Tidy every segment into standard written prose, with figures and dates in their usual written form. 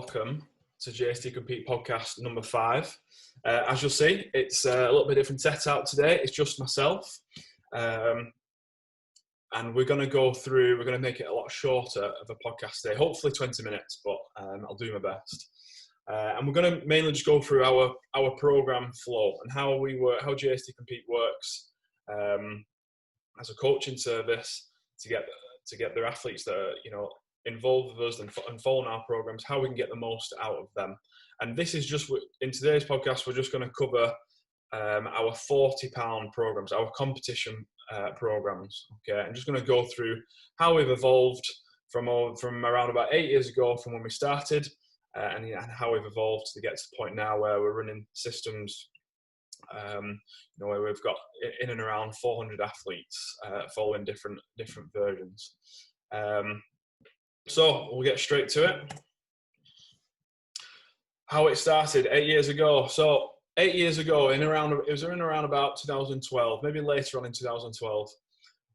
welcome to JST Compete podcast number 5. As you'll see, it's a little bit different setup today. It's just myself. And we're going to make it a lot shorter of a podcast today, hopefully 20 minutes, but I'll do my best. And we're going to mainly just go through our program flow and how JST Compete works as a coaching service to get their athletes that are, involved with us and following our programs, how we can get the most out of them. And this is just, in today's podcast, we're just going to cover our £40 programs, our competition programs. Okay, I'm just going to go through how we've evolved from around about 8 years ago, from when we started, and how we've evolved to get to the point now where we're running systems, where we've got in and around 400 athletes following different versions. So we'll get straight to it. How it started 8 years ago. So 8 years ago, it was in around about 2012, maybe later on in 2012,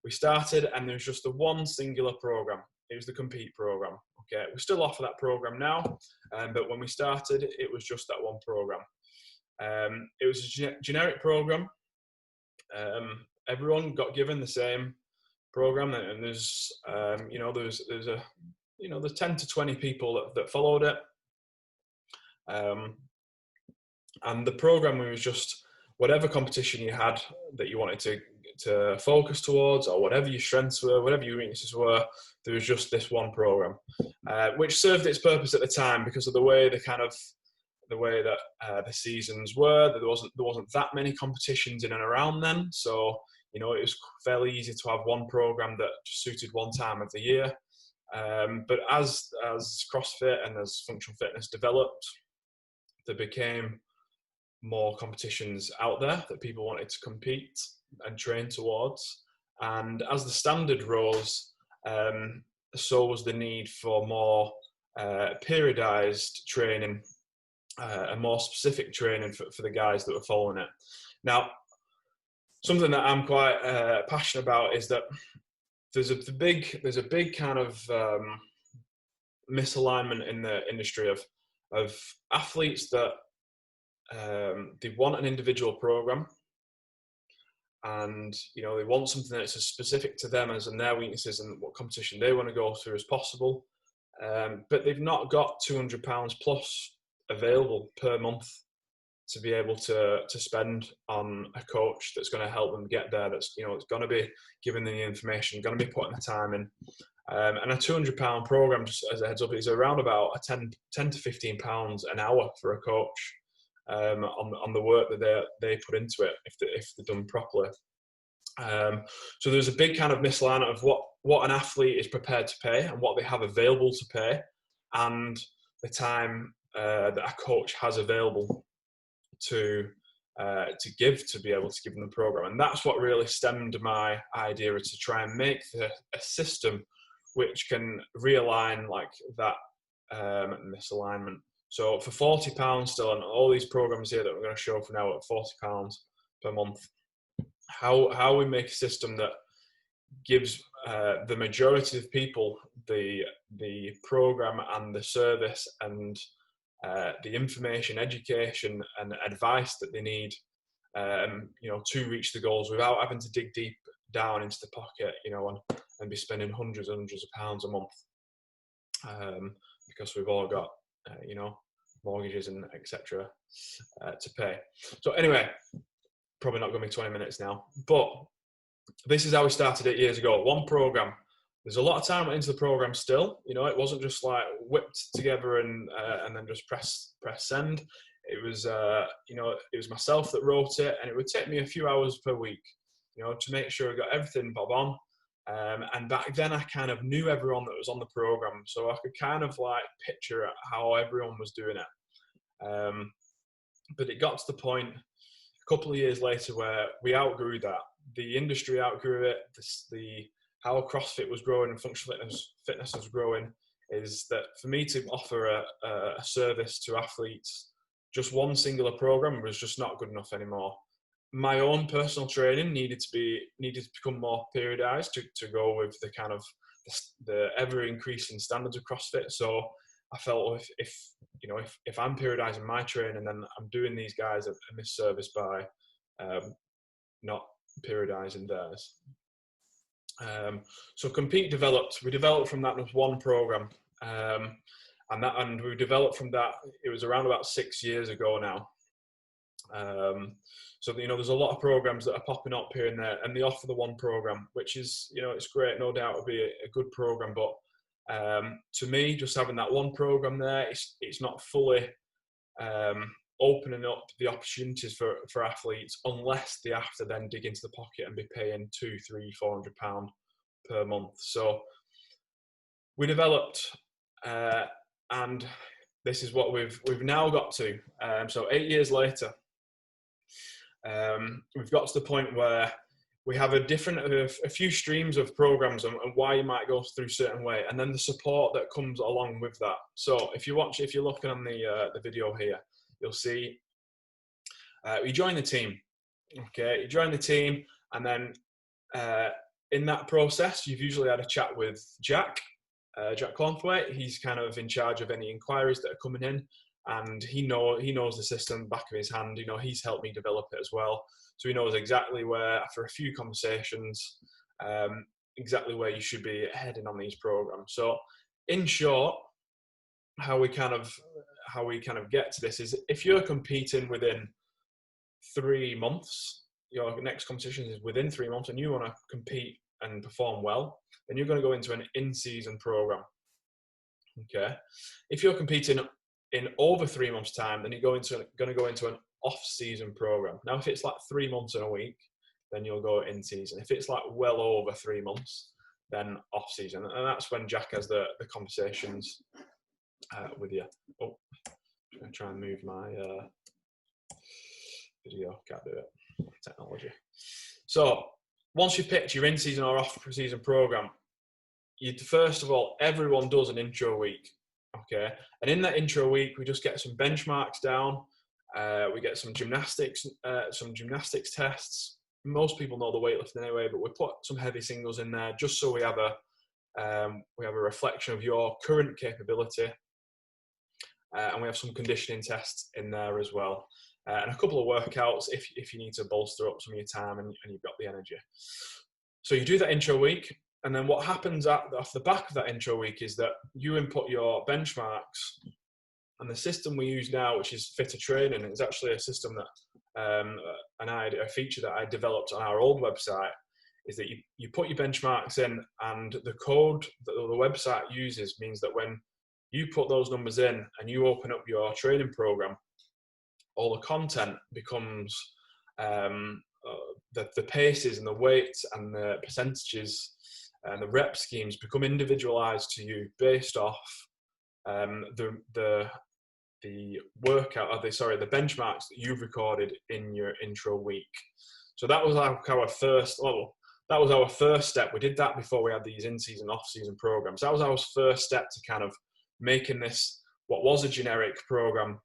we started, and there was just the one singular program. It was the Compete program. Okay, we still offer that program now, but when we started, it was just that one program. It was a generic program. Everyone got given the same program, and there's there's 10 to 20 people that followed it. And the program was just whatever competition you had that you wanted to focus towards, or whatever your strengths were, whatever your weaknesses were, there was just this one program, which served its purpose at the time because of the way that the seasons were. There wasn't that many competitions in and around then, so it was fairly easy to have one program that just suited one time of the year. But as CrossFit and as functional fitness developed, there became more competitions out there that people wanted to compete and train towards. And as the standard rose, so was the need for more periodized training and more specific training for the guys that were following it. Now, something that I'm quite passionate about is that there's a big kind of misalignment in the industry of athletes that they want an individual program, and they want something that's as specific to them and their weaknesses and what competition they want to go through as possible, but they've not got £200 plus available per month to be able to spend on a coach that's going to help them get there, that's it's going to be giving them the information, going to be putting the time in. And a £200 program, just as a heads up, is around about a £10 to £15 an hour for a coach on the work that they put into it if they're done properly. So there's a big kind of misalignment of what an athlete is prepared to pay and what they have available to pay, and the time that a coach has available to be able to give them the program. And that's what really stemmed my idea, to try and make a system which can realign like that misalignment. So for £40 still, and all these programs here that we're going to show for now at £40 per month, how we make a system that gives the majority of people the program and the service and the information, education and advice that they need to reach the goals without having to dig deep down into the pocket, and be spending hundreds and hundreds of pounds a month, because we've all got mortgages and etc. To pay. So anyway, probably not going to be 20 minutes now, but this is how we started 8 years ago. One program. There's a lot of time into the program still. It wasn't just like whipped together and then just press send. It was it was myself that wrote it, and it would take me a few hours per week, to make sure I got everything bob on. And back then I kind of knew everyone that was on the program, so I could kind of like picture how everyone was doing it. But it got to the point a couple of years later where we outgrew that. The industry outgrew it. How CrossFit was growing and functional fitness was growing, is that for me to offer a service to athletes, just one singular program was just not good enough anymore. My own personal training needed to become more periodized to go with the kind of the ever increasing standards of CrossFit. So I felt if you know, if I'm periodizing my training, then I'm doing these guys a misservice by not periodizing theirs. So Compete we developed from that as one program, and we developed from that. It was around about 6 years ago now. So you know, there's a lot of programs that are popping up here and there, and they offer the one program, which is, you know, it's great, no doubt it'll be a good program, but to me, just having that one program there, it's not fully opening up the opportunities for athletes, unless they have to then dig into the pocket and be paying £200, £300, £400 per month. So we developed, and this is what we've now got to. So 8 years later, we've got to the point where we have a few streams of programs and why you might go through certain way, and then the support that comes along with that. So if you're looking on the video here, you'll see you join the team. Okay, you join the team, and then in that process, you've usually had a chat with Jack Clonthwaite. He's kind of in charge of any inquiries that are coming in, and he knows the system back of his hand. You know, he's helped me develop it as well, so he knows exactly where, after a few conversations, exactly where you should be heading on these programs. So in short, how we kind of get to this is, if you're competing within 3 months, your next competition is within 3 months, and you want to compete and perform well, then you're going to go into an in-season program. Okay, if you're competing in over 3 months' time, then you're going to go into an off-season program. Now, if it's like 3 months and a week, then you'll go in season. If it's like well over 3 months, then off season, and that's when Jack has the conversations with you. Oh, I'm going to try and move my video. Can't do it. Technology. So once you've picked your in-season or off-season program, first of all, everyone does an intro week. Okay, and in that intro week, we just get some benchmarks down. We get some gymnastics tests. Most people know the weightlifting anyway, but we put some heavy singles in there just so we have a reflection of your current capability, and we have some conditioning tests in there as well, and a couple of workouts if you need to bolster up some of your time and you've got the energy. So you do that intro week. And then what happens off the back of that intro week is that you input your benchmarks, and the system we use now, which is Fitter Training, is actually a system that a feature that I developed on our old website, is that you put your benchmarks in, and the code that the website uses means that when you put those numbers in and you open up your training program, all the content becomes the paces and the weights and the percentages and the rep schemes become individualized to you based off the benchmarks that you've recorded in your intro week. So that was our first step. We did that before we had these in-season, off-season programs. That was our first step to kind of making this what was a generic program,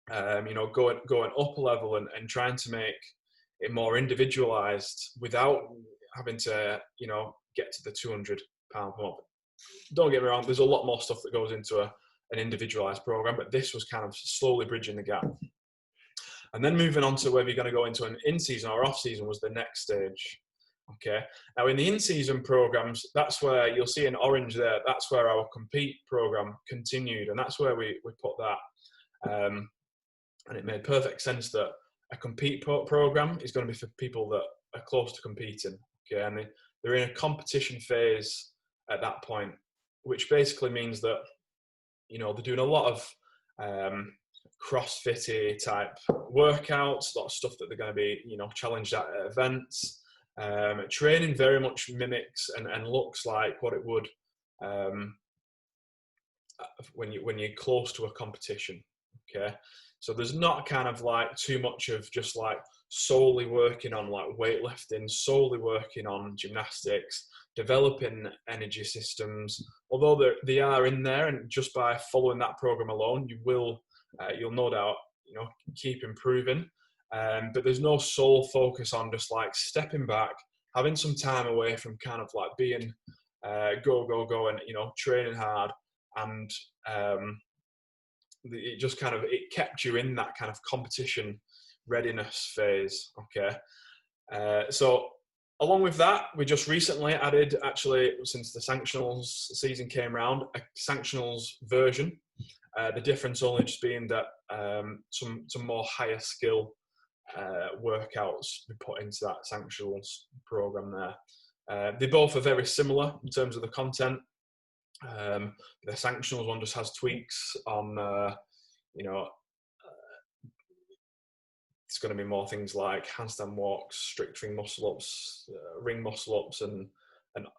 going up a level and trying to make it more individualized without having to, get to the £200 per month. Don't get me wrong, there's a lot more stuff that goes into an individualized program, but this was kind of slowly bridging the gap. And then moving on to whether you're going to go into an in-season or off-season was the next stage. Okay. Now in the in-season programs, that's where you'll see in orange there, that's where our Compete program continued, and that's where we put that. And it made perfect sense that a Compete program is going to be for people that are close to competing. Okay, and they're in a competition phase at that point, which basically means that they're doing a lot of CrossFit type workouts, a lot of stuff that they're going to be challenged at events. Training very much mimics and looks like what it would when you're close to a competition. Okay, so there's not kind of like too much of just like solely working on like weightlifting, solely working on gymnastics, developing energy systems, although they are in there, and just by following that program alone, you'll no doubt keep improving. But there's no sole focus on just like stepping back, having some time away from kind of like being go and training hard, and it just kind of, it kept you in that kind of competition readiness phase. Okay. So along with that, we just recently added, actually, since the sanctionals season came around, a sanctionals version. The difference only just being that some more higher skill workouts we put into that sanctionals program there. They both are very similar in terms of the content. The sanctionals one just has tweaks on, you know, it's going to be more things like handstand walks, strict ring muscle ups, ring muscle ups, and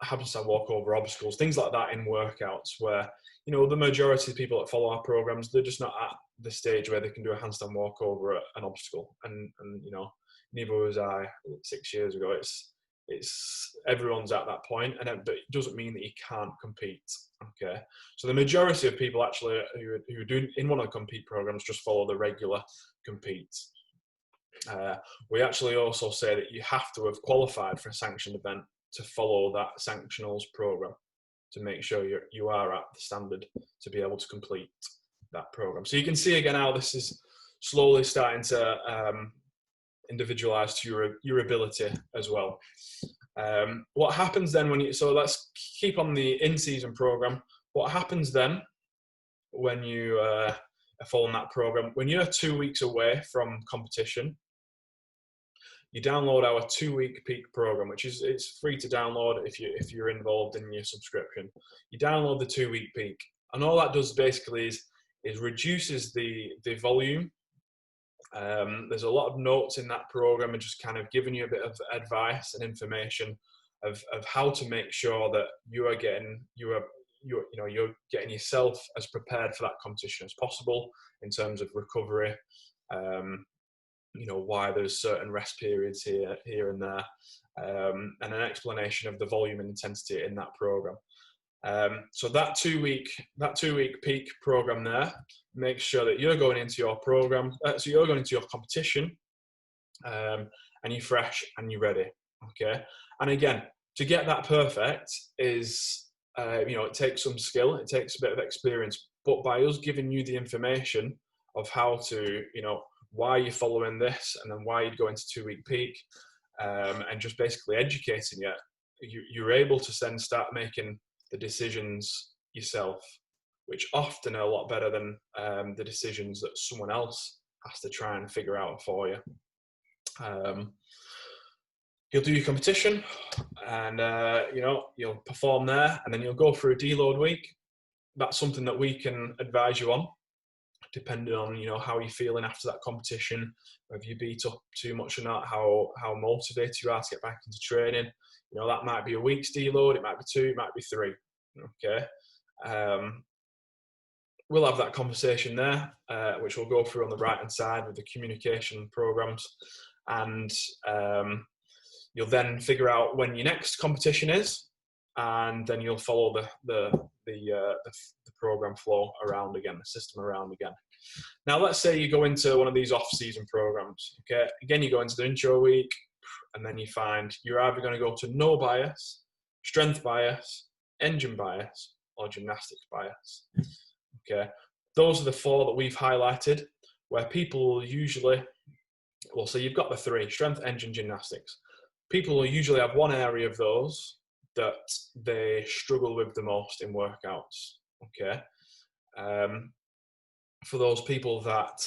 handstand walk over obstacles, things like that in workouts where, you know, the majority of people that follow our programs, they're just not at the stage where they can do a handstand walk over an obstacle. And you know, neither was I 6 years ago. It's everyone's at that point, but it doesn't mean that you can't compete. Okay, so the majority of people actually who do in one of the compete programs just follow the regular compete. We actually also say that you have to have qualified for a sanctioned event to follow that sanctionals program to make sure you are at the standard to be able to complete that program. So you can see again how this is slowly starting to individualize to your ability as well. What happens then so let's keep on the in-season program. What happens then when you are following that program, when you're 2 weeks away from competition, you download our 2-week peak program, which is, it's free to download if you're involved in your subscription. You download the 2-week peak, and all that does basically is reduces the volume. There's a lot of notes in that program and just kind of giving you a bit of advice and information of how to make sure that you're getting yourself as prepared for that competition as possible in terms of recovery. You know, why there's certain rest periods here and there, and an explanation of the volume and intensity in that program. So that 2-week peak program there makes sure that you're going into your program, so you're going into your competition, and you're fresh and you're ready. Okay, and again, to get that perfect is, you know, it takes some skill, it takes a bit of experience, but by us giving you the information of how to, you know, why you're following this and then why you'd go into 2-week peak, and just basically educating you're able to then start making the decisions yourself, which often are a lot better than the decisions that someone else has to try and figure out for you. You'll do your competition and you know, you'll perform there, and then you'll go through a deload week. That's something that we can advise you on, depending on, you know, how you're feeling after that competition, whether you beat up too much or not, how motivated you are to get back into training. You know, that might be a week's deload, it might be 2, it might be 3. Okay, we'll have that conversation there, which we'll go through on the right hand side with the communication programs, and you'll then figure out when your next competition is, and then you'll follow the program flow around again, the system around again. Now, let's say you go into one of these off-season programs. Okay, again, you go into the intro week, and then you find you're either going to go to no bias, strength bias, engine bias, or gymnastics bias. Okay, those are the 4 that we've highlighted, where people usually, well, so you've got the 3: strength, engine, gymnastics. People will usually have one area of those that they struggle with the most in workouts. Okay, for those people that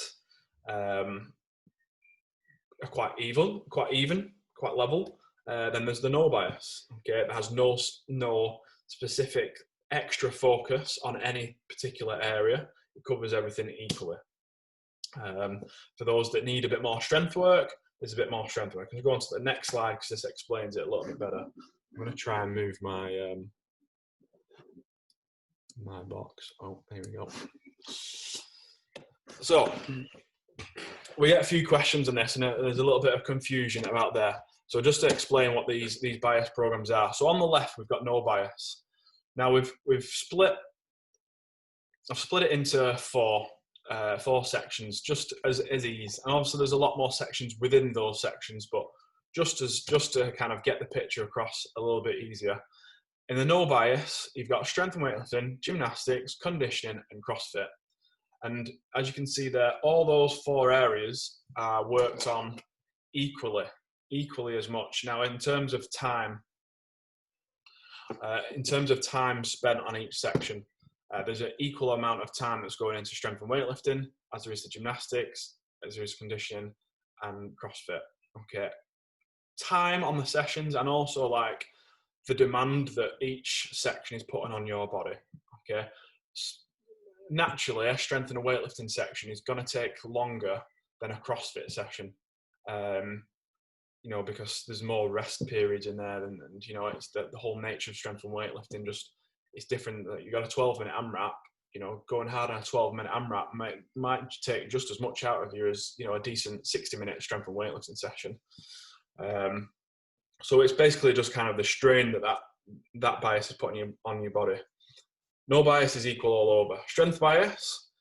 are quite even, quite level, then there's the no bias. Okay, it has no specific extra focus on any particular area. It covers everything equally. For those that need a bit more strength work, there's a bit more strength work. I'm going to go on to the next slide because this explains it a little bit better. I'm going to try and move my my box. Oh, there we go. So we get a few questions on this, and there's a little bit of confusion about there. So just to explain what these bias programs are. So on the left, we've got no bias. Now I've split it into 4 sections, just as ease. And obviously there's a lot more sections within those sections, but just to kind of get the picture across a little bit easier. In the no bias, you've got strength and weightlifting, gymnastics, conditioning, and CrossFit. And as you can see there, all those 4 areas are worked on equally as much. Now, in terms of time spent on each section, there's an equal amount of time that's going into strength and weightlifting as there is to gymnastics, as there is conditioning and CrossFit. Okay, time on the sessions, and also like the demand that each section is putting on your body. Okay, naturally a strength and a weightlifting section is going to take longer than a CrossFit session, you know, because there's more rest periods in there, and you know, it's the whole nature of strength and weightlifting. Just it's different. You got a 12-minute AMRAP, you know, going hard on a 12-minute AMRAP might take just as much out of you as, you know, a decent 60-minute strength and weightlifting session. So it's basically just kind of the strain that bias is putting on your body. No bias is equal all over. Strength bias,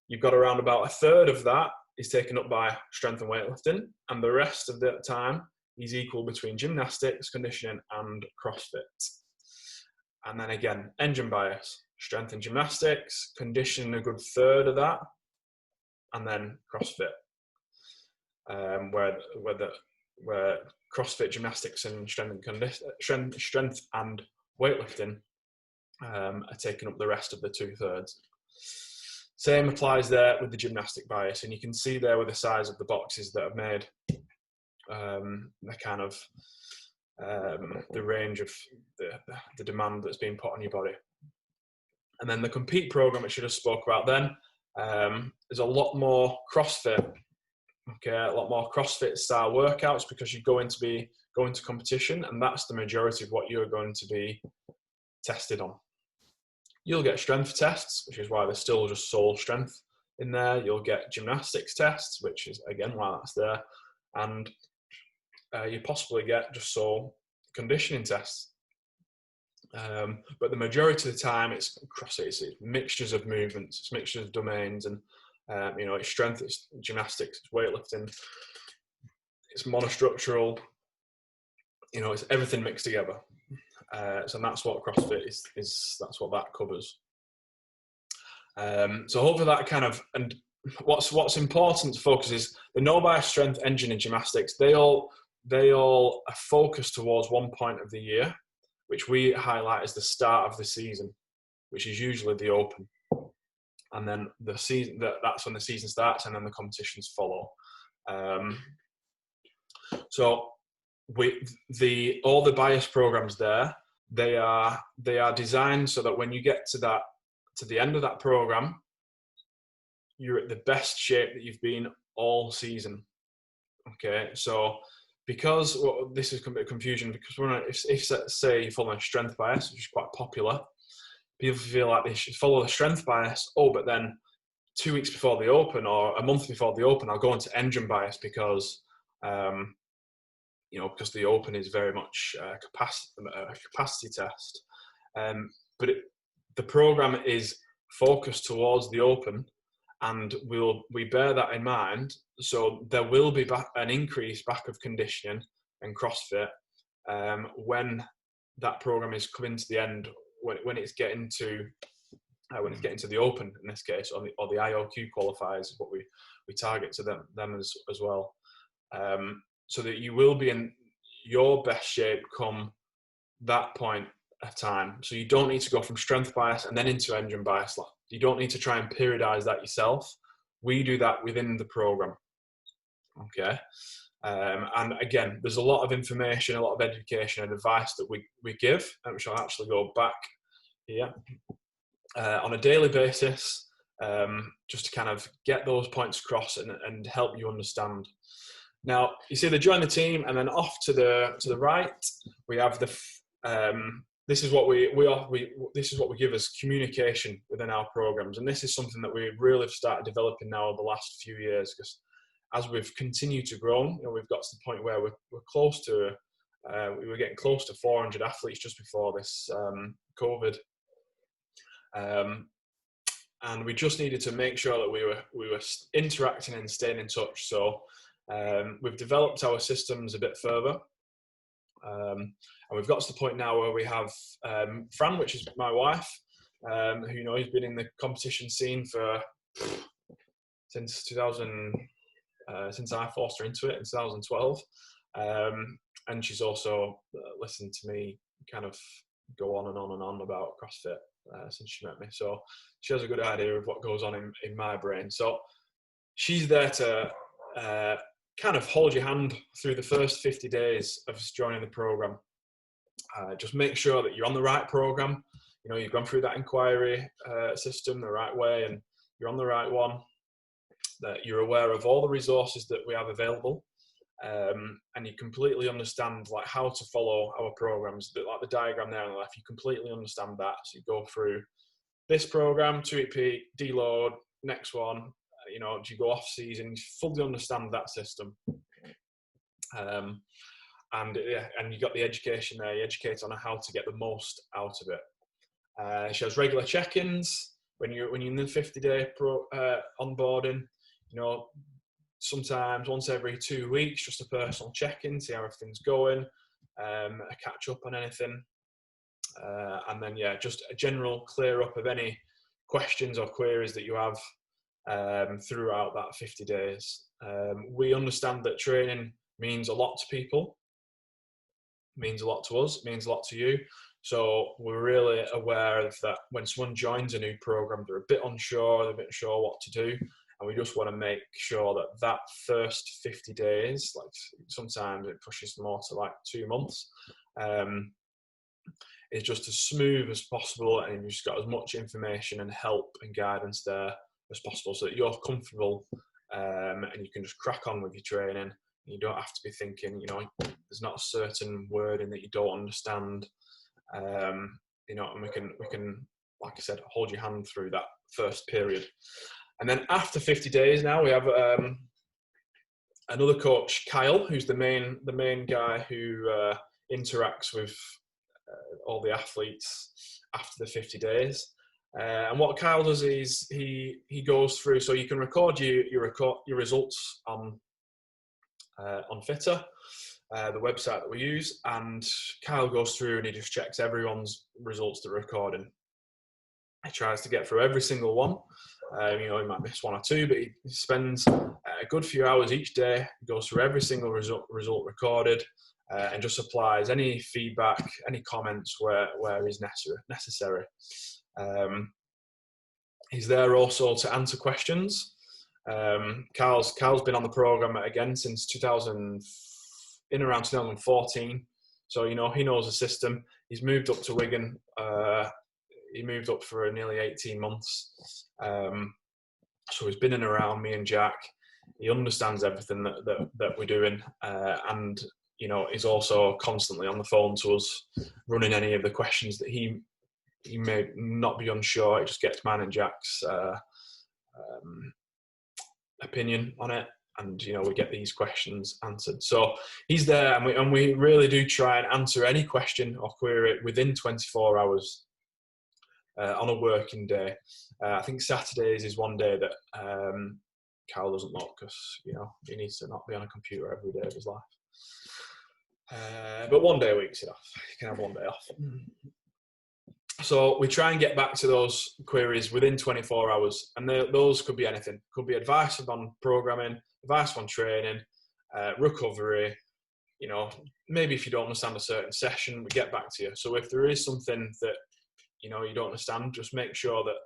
you've got around about a third of that is taken up by strength and weightlifting, and the rest of the time is equal between gymnastics, conditioning, and CrossFit. And then again, engine bias, strength and gymnastics, conditioning a good third of that, and then CrossFit, where CrossFit, gymnastics, and strength and weightlifting are taking up the rest of the 2/3. Same applies there with the gymnastic bias, and you can see there with the size of the boxes that I've made, the kind of the range of the demand that's being put on your body. And then the Compete program, which I just spoke about then, is a lot more CrossFit. Okay, a lot more CrossFit style workouts, because you're going to competition, and that's the majority of what you're going to be tested on. You'll get strength tests, which is why there's still just sole strength in there. You'll get gymnastics tests, which is again why that's there, and you possibly get just sole conditioning tests. But the majority of the time, it's mixtures of movements, it's mixtures of domains, and you know, it's strength, it's gymnastics, it's weightlifting, it's monostructural. You know, it's everything mixed together. So that's what CrossFit is. That's what that covers. So hopefully that kind of, and what's important to focus is the no bias strength, engine, and gymnastics. They all are focused towards one point of the year, which we highlight as the start of the season, which is usually the Open, and then the season that's when the season starts, and then the competitions follow. So all the bias programs there, they are designed so that when you get to the end of that program, you're at the best shape that you've been all season. Okay, so because this is a bit of confusion, because if say you follow a strength bias, which is quite popular, people feel like they should follow the strength bias. Oh, but then 2 weeks before the Open or a month before the Open, I'll go into engine bias because you know, because the Open is very much a capacity test. But the program is focused towards the Open, and we bear that in mind. So there will be an increase back of conditioning and CrossFit when that program is coming to the end, when it's getting to the Open in this case, or the IOQ qualifiers is what we target to them as well. So that you will be in your best shape come that point of time. So you don't need to go from strength bias and then into engine bias. You don't need to try and periodize that yourself. We do that within the program. Okay. And again, there's a lot of information, a lot of education and advice that we give, which I'll actually go back here on a daily basis, just to kind of get those points across and help you understand. Now, you see the join the team, and then off to the right, we have this is what this is what we give as communication within our programs, and this is something that we really have started developing now over the last few years, because as we've continued to grow, you know, we've got to the point where we're close to we were getting close to 400 athletes just before this COVID, and we just needed to make sure that we were interacting and staying in touch. So we've developed our systems a bit further, and we've got to the point now where we have Fran, which is my wife, who, you know, has been in the competition scene for since 2000, since I forced her into it in 2012. And she's also listened to me kind of go on and on and on about CrossFit since she met me. So she has a good idea of what goes on in my brain. So she's there to kind of hold your hand through the first 50 days of joining the program. Just make sure that you're on the right program. You know, you've gone through that inquiry system the right way and you're on the right one, that you're aware of all the resources that we have available, and you completely understand like how to follow our programs, like the diagram there on the left. You completely understand that. So you go through this program, 2 repeat, deload, next one, you know, do you go off season? You fully understand that system. And you got the education there. You educate on how to get the most out of it. She has regular check-ins when you're in the 50-day onboarding. You know, sometimes once every 2 weeks, just a personal check-in, see how everything's going, a catch up on anything, and then just a general clear up of any questions or queries that you have throughout that 50 days. We understand that training means a lot to people, means a lot to us, means a lot to you. So we're really aware of that when someone joins a new program, they're a bit unsure, they're a bit unsure what to do. And we just want to make sure that that first 50 days, like sometimes it pushes more to like 2 months, is just as smooth as possible. And you've just got as much information and help and guidance there as possible so that you're comfortable and you can just crack on with your training. You don't have to be thinking, you know, there's not a certain wording that you don't understand, you know, and we can, like I said, hold your hand through that first period. And then after 50 days now, we have another coach, Kyle, who's the main guy who interacts with all the athletes after the 50 days. And what Kyle does is he goes through, so you can record your results on Fitter, the website that we use, and Kyle goes through and he just checks everyone's results that are recording. He tries to get through every single one. You know, he might miss 1 or 2, but he spends a good few hours each day, goes through every single result recorded, and just applies any feedback, any comments where is necessary. He's there also to answer questions. Carl's been on the program again since around 2014, so you know he knows the system. He's moved up to Wigan. He moved up for nearly 18 months, so he's been in and around me and Jack. He understands everything that we're doing, and you know he's also constantly on the phone to us, running any of the questions that he may not be unsure. It just gets mine and Jack's opinion on it, and you know we get these questions answered. So he's there, and we really do try and answer any question or query within 24 hours on a working day. I think Saturdays is one day that Carl doesn't look, because you know he needs to not be on a computer every day of his life. But 1 day a week's enough. You can have 1 day off. So we try and get back to those queries within 24 hours. And those could be anything. Could be advice on programming, advice on training, recovery. You know, maybe if you don't understand a certain session, we get back to you. So if there is something that, you know, you don't understand, just make sure that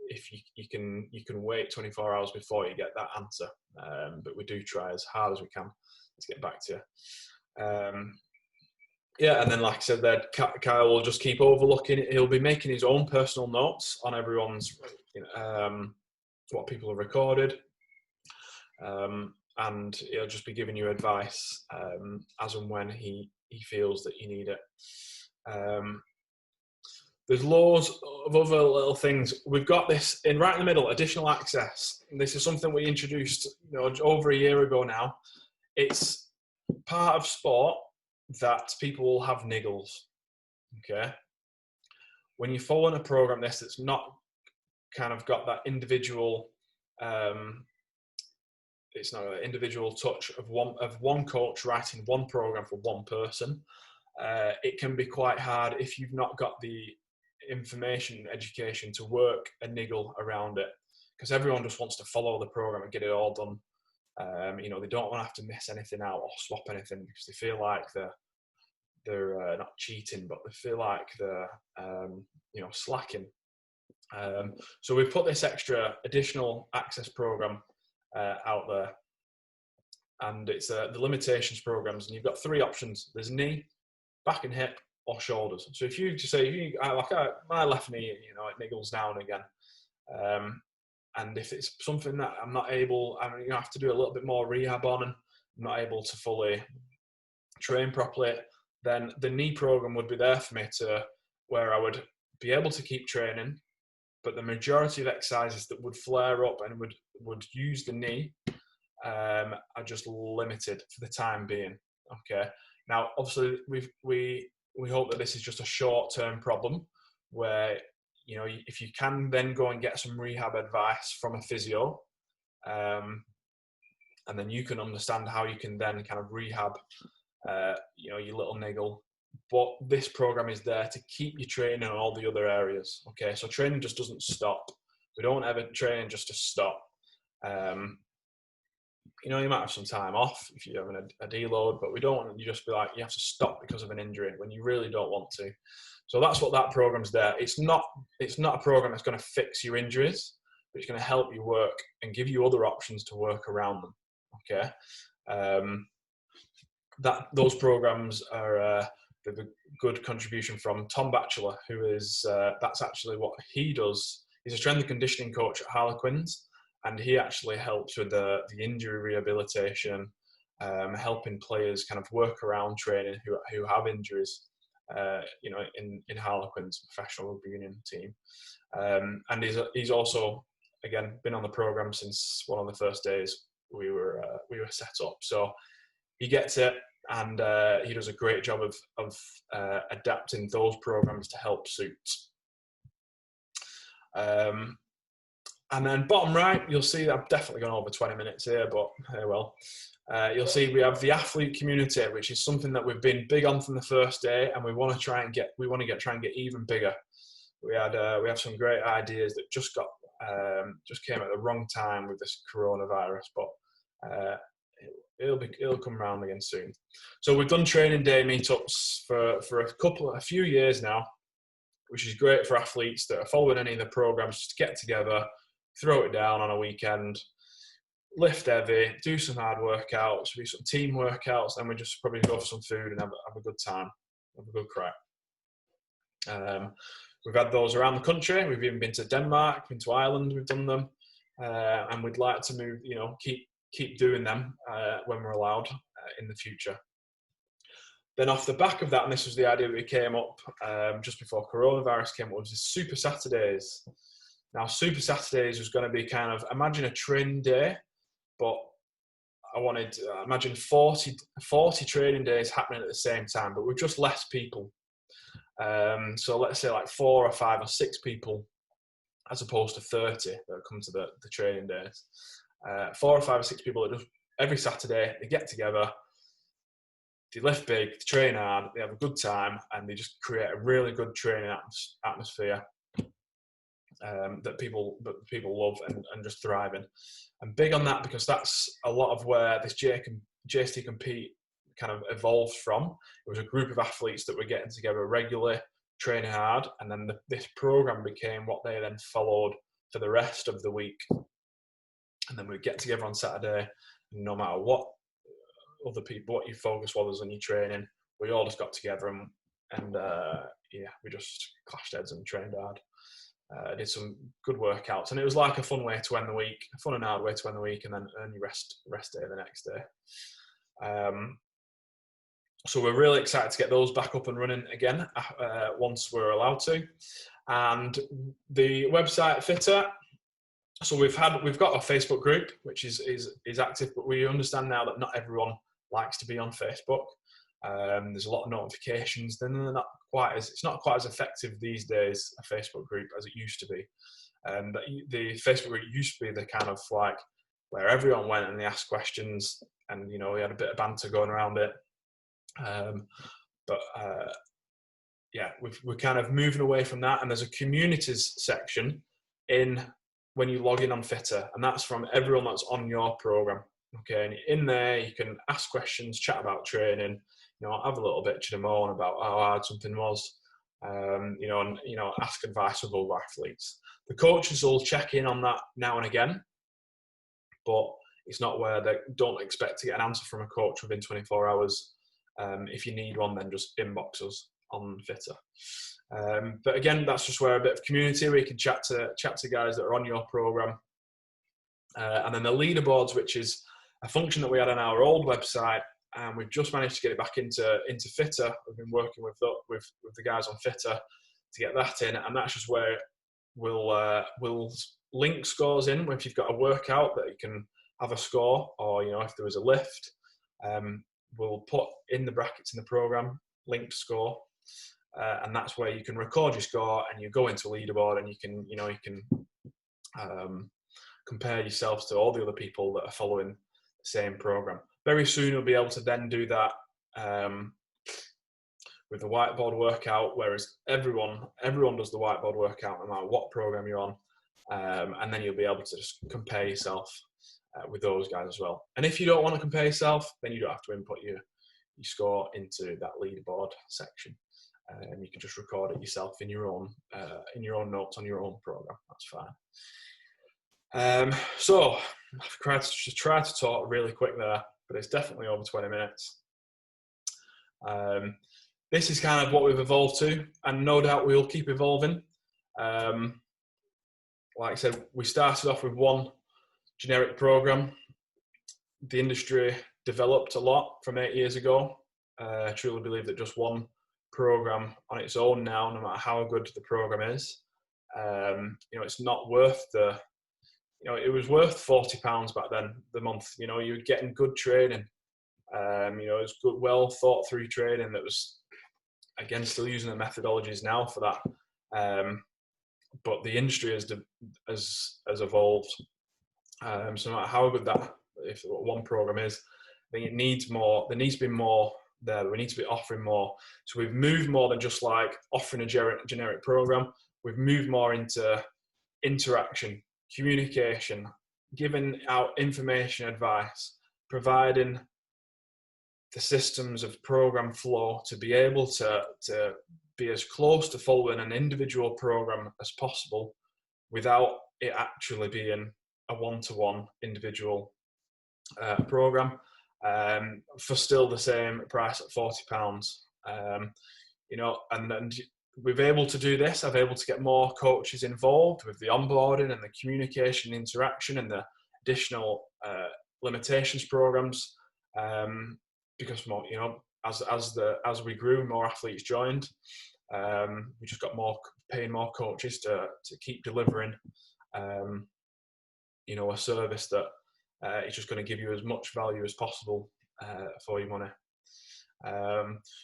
if you can wait 24 hours before you get that answer. But we do try as hard as we can to get back to you. And then like I said there, Kyle will just keep overlooking. He'll be making his own personal notes on everyone's, what people have recorded. And he'll just be giving you advice as and when he feels that you need it. There's loads of other little things. We've got this right in the middle, additional access. This is something we introduced over a year ago now. It's part of sport that people will have niggles, okay? When you're following a program that's not kind of got that individual, it's not an individual touch of one coach writing one program for one person. It can be quite hard if you've not got the information, education to work a niggle around it. because everyone just wants to follow the program and get it all done. You know, they don't want to have to miss anything out or swap anything because they feel like they're not cheating, but they feel like they're you know, slacking. So we've put this extra additional access program out there, and it's the limitations programs, and you've got 3 options. There's knee, back and hip, or shoulders. So if you just say, my left knee, you know, it niggles now and again. And if it's something that I'm not able, I mean, you have to do a little bit more rehab on, and I'm not able to fully train properly, then the knee program would be there for me to where I would be able to keep training, but the majority of exercises that would flare up and would use the knee are just limited for the time being. Okay. Now, obviously, we hope that this is just a short-term problem where, you know, if you can then go and get some rehab advice from a physio, and then you can understand how you can then kind of rehab, you know, your little niggle. But this program is there to keep you training on all the other areas. Okay, so training just doesn't stop. We don't ever train just to stop. You know, you might have some time off if you're having a deload, but we don't want you just be like, you have to stop because of an injury when you really don't want to. So that's what that program's there. It's not a program that's going to fix your injuries, but it's going to help you work and give you other options to work around them. Okay. Those programs are the good contribution from Tom Batchelor, who is, that's actually what he does. He's a strength and conditioning coach at Harlequins, and he actually helps with the injury rehabilitation, helping players kind of work around training who have injuries, you know, in Harlequins, professional rugby union team. And he's also, again, been on the program since one of the first days we were set up. So he gets it, and he does a great job of adapting those programs to help suit. And then bottom right, you'll see I've definitely gone over 20 minutes here, but well, you'll see we have the athlete community, which is something that we've been big on from the first day, and we want to try and get even bigger. We have some great ideas that just came at the wrong time with this coronavirus, but it'll come around again soon. So we've done training day meetups for a few years now, which is great for athletes that are following any of the programs, just to get together, throw it down on a weekend, lift heavy, do some hard workouts, do some team workouts, then we just probably go for some food and have a good time, have a good crack. We've had those around the country. We've even been to Denmark, been to Ireland, we've done them, and we'd like to move, you know, keep doing them when we're allowed in the future. Then off the back of that, and this was the idea that we came up just before coronavirus came up, was this Super Saturdays. Now, Super Saturdays was going to be kind of, imagine a training day, but I wanted, imagine 40 training days happening at the same time, but with just less people. So let's say like 4 or 5 or 6 people, as opposed to 30 that come to the training days. 4 or 5 or 6 people that just every Saturday, they get together, they lift big, they train hard, they have a good time, and they just create a really good training atmosphere that people love and just thrive in. I'm big on that because that's a lot of where this JST Compete kind of evolved from. It was a group of athletes that were getting together regularly, training hard, and then this program became what they then followed for the rest of the week. And then we'd get together on Saturday, and no matter what other people, what your focus was on your training, we all just got together and we just clashed heads and trained hard. Did some good workouts, and it was like a fun way to end the week, a fun and hard way to end the week, and then earn your rest day the next day. So we're really excited to get those back up and running again once we're allowed to. And the website Fitter. So we've got a Facebook group which is active, but we understand now that not everyone likes to be on Facebook. There's a lot of notifications. Then it's not quite as effective these days, a Facebook group, as it used to be. The Facebook group used to be the kind of like where everyone went and they asked questions, and you know, we had a bit of banter going around it. We're kind of moving away from that, and there's a communities section in when you log in on Fitter, and that's from everyone that's on your program. Okay, and in there you can ask questions, chat about training, have a little bit to moan about how hard something was, and ask advice of other athletes. The coaches will check in on that now and again, but it's not where they don't expect to get an answer from a coach within 24 hours. If you need one, then just inbox us on Fitter. But again, that's just where a bit of community where you can chat to guys that are on your program. And then the leaderboards, which is a function that we had on our old website, and we've just managed to get it back into Fitter. We've been working with the guys on Fitter to get that in, and that's just where we'll link scores in. If you've got a workout that you can have a score, or if there was a lift, we'll put in the brackets in the program linked score, and that's where you can record your score and you go into a leaderboard, and you can compare yourselves to all the other people that are following the same program. Very soon you'll be able to then do that with the whiteboard workout, whereas everyone does the whiteboard workout no matter what program you're on, and then you'll be able to just compare yourself with those guys as well. And if you don't want to compare yourself, then you don't have to input your score into that leaderboard section, and you can just record it yourself in your own notes on your own program. That's fine. So I've tried to talk really quick there, but it's definitely over 20 minutes. This is kind of what we've evolved to, and no doubt we'll keep evolving. Like I said, we started off with one generic program. The industry developed a lot from 8 years ago. I truly believe that just one program on its own now, no matter how good the program is, it's not worth it was worth £40 back then the month. You were getting good training. It was good, well thought through training that was, again, still using the methodologies now for that. But the industry has evolved. So no matter how good if one program is, I think it needs more. There needs to be more there. We need to be offering more. So we've moved more than just like offering a generic program. We've moved more into interaction, communication, giving out information, advice, providing the systems of program flow to be able to be as close to following an individual program as possible without it actually being a one-to-one individual program, for still the same price at £40. And we've able to do this. I've able to get more coaches involved with the onboarding and the communication, interaction, and the additional limitations programs, because more, as we grew, more athletes joined. We just got paying more coaches to keep delivering, a service that is just going to give you as much value as possible for your money.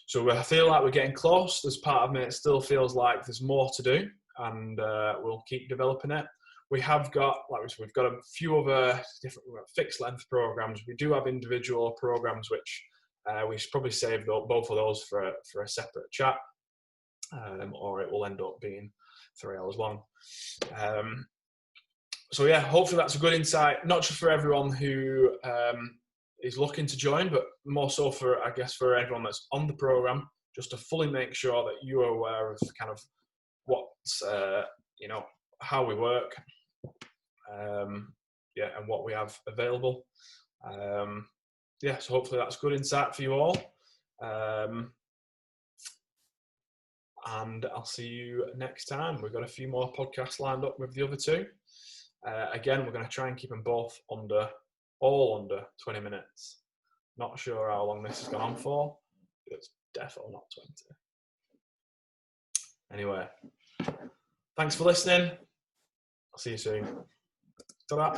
So I feel like we're getting close. There's part of me that still feels like there's more to do, and we'll keep developing it. We have got, we've got a few other different fixed length programs. We do have individual programs, which we should probably save both of those for a separate chat, or it will end up being 3 hours long. So yeah, hopefully that's a good insight, not just for everyone who is looking to join, but more so for everyone that's on the program, just to fully make sure that you are aware of kind of what's, how we work, and what we have available. So hopefully that's good insight for you all. And I'll see you next time. We've got a few more podcasts lined up with the other two. Again, we're going to try and keep them both all under 20 minutes. Not sure how long this has gone on for, but it's definitely not 20. Anyway, thanks for listening. I'll see you soon. Ta-da.